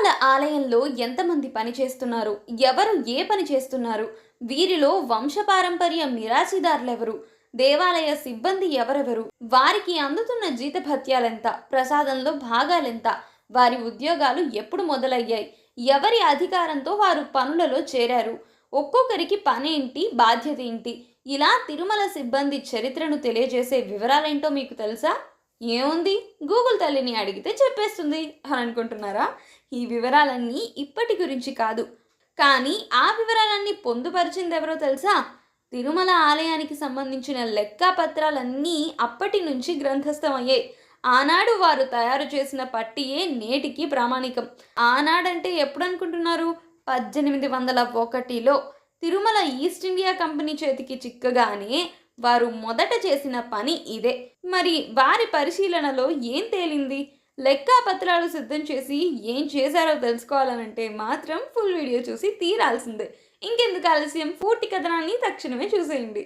తిరుమల ఆలయంలో ఎంతమంది పని చేస్తున్నారు? ఎవరు ఏ పని చేస్తున్నారు? వీరిలో వంశపారంపర్య మిరాసీదారులెవరు? దేవాలయ సిబ్బంది ఎవరెవరు? వారికి అందుతున్న జీతభత్యాలెంత? ప్రసాదంలో భాగాలెంత? వారి ఉద్యోగాలు ఎప్పుడు మొదలయ్యాయి? ఎవరి అధికారంతో వారు పనులలో చేరారు? ఒక్కొక్కరికి పనేంటి? బాధ్యత ఏంటి? ఇలా తిరుమల సిబ్బంది చరిత్రను తెలియజేసే వివరాలేంటో మీకు తెలుసా? ఏముంది, గూగుల్ తల్లిని అడిగితే చెప్పేస్తుంది అని అనుకుంటున్నారా? ఈ వివరాలన్నీ ఇప్పటి గురించి కాదు, కానీ ఆ వివరాలన్నీ పొందుపరిచింది ఎవరో తెలుసా? తిరుమల ఆలయానికి సంబంధించిన లెక్కపత్రాలన్నీ అప్పటి నుంచి గ్రంథస్థమయ్యాయి. ఆనాడు వారు తయారు చేసిన పట్టియే నేటికి ప్రామాణికం. ఆనాడంటే ఎప్పుడు అనుకుంటున్నారు? 1801లో తిరుమల ఈస్ట్ ఇండియా కంపెనీ చేతికి చిక్కగానే వారు మొదట చేసిన పని ఇదే. మరి వారి పరిశీలనలో ఏం తేలింది? లెక్కాపత్రాలు సిద్ధం చేసి ఏం చేశారో తెలుసుకోవాలనంటే మాత్రం ఫుల్ వీడియో చూసి తీరాల్సిందే. ఇంకెందుకు ఆలస్యం, పూర్తి కథనాన్ని తక్షణమే చూసేయండి.